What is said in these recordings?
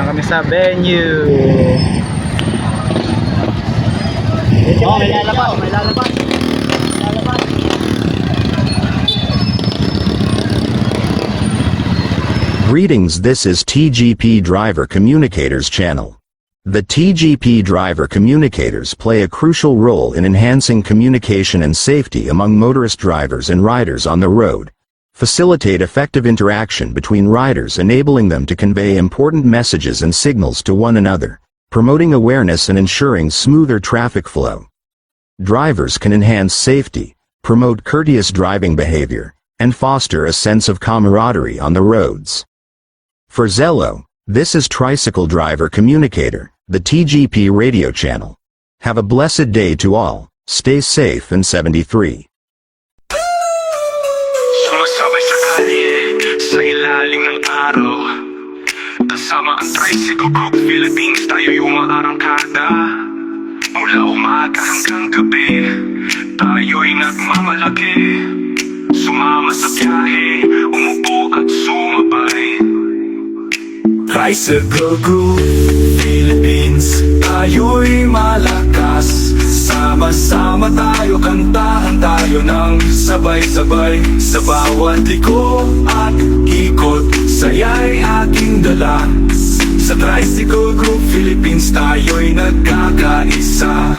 na kami sa venue. Oh, may lalabas, may lalabas. Greetings, this is TGP Driver Communicators channel. The TGP Driver Communicators play a crucial role in enhancing communication and safety among motorist drivers and riders on the road, facilitate effective interaction between riders, enabling them to convey important messages and signals to one another, promoting awareness and ensuring smoother traffic flow. Drivers can enhance safety, promote courteous driving behavior, and foster a sense of camaraderie on the roads. For Zello, this is Tricycle Driver Communicator, the TGP radio channel. Have a blessed day to all. Stay safe and 73. Sumasabay sa kalye, sa ilalim ng araw. Kasama ang Tricycle Group Philippines, tayo yung maarangkada. Mula umaga hanggang gabi, tayo'y nagmamalaki. Sumama sa biyahe, umupo at sumabay. Tricycle Group Philippines, tayo'y malakas. Sama-sama tayo, kantahan tayo ng sabay-sabay. Sa bawat liko at ikot, saya'y ating dala. Sa Tricycle Group Philippines, tayo'y nagkakaisa.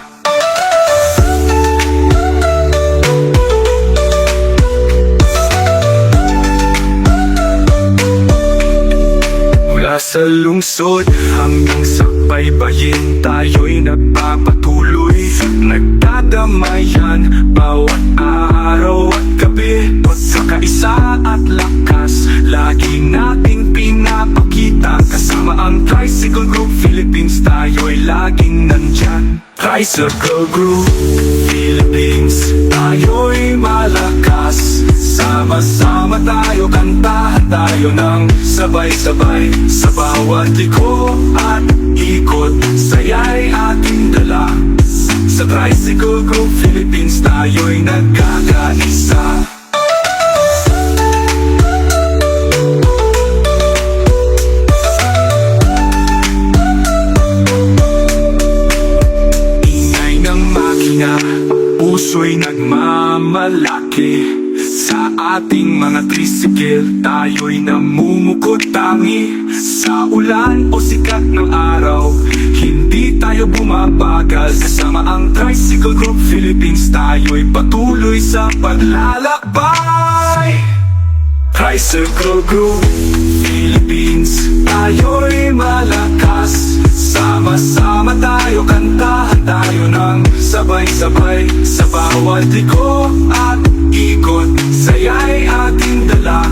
Sa lungsod hanggang sa baybayin, tayo'y nagpapatuloy, nagdadamayan bawat araw at gabi. Pagkakaisa at lakas, lagi nating pinapakita. Kasama ang Tricycle Group Philippines, tayo'y laging nandyan. Tricycle Group Philippines, tayo'y malakas. Sama-sama tayo, kantahan tayo ng sabay-sabay. Sa bawat liko at ikot, saya'y ating dala. Sa Tricycle Group Philippines, tayo'y nagkakaisa. Ingay ng makina, puso'y nagmamalaki. Sa ating mga tricycle, tayo'y namumukod-tangi. Sa ulan o sikat ng araw, hindi tayo bumabagal. Kasama ang Tricycle Group Philippines, tayo'y patuloy sa paglalakbay. Tricycle Group Philippines, tayo'y malakas. Sama-sama tayo, kantahan tayo ng sabay-sabay. Sa bawat liko at ikot, saya'y ating dala.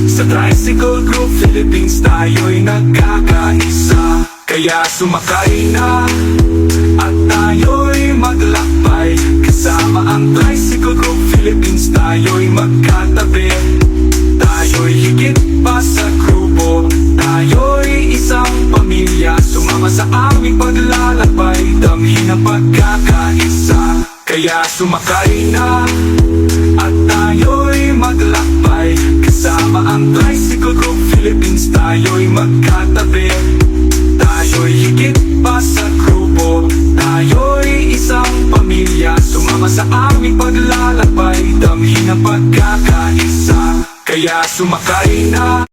Sa Tricycle Group Philippines, tayo'y nagkakaisa. Kaya sumakay na at tayo'y maglakbay. Kasama ang Tricycle Group Philippines, tayo'y magkatabi. Tayo'y higit pa sa grupo, tayo'y isang pamilya. Sumama sa aming paglalakbay, damhin ang pagkakaisa. Kaya sumakay na at tayo'y maglakbay. Kasama ang Tricycle Group Philippines, tayo'y magkatabi. Tayo'y higit pa sa grupo, tayo'y isang pamilya. Sumama sa aming paglalakbay, damhin ang pagkakaisa. Kaya sumakay na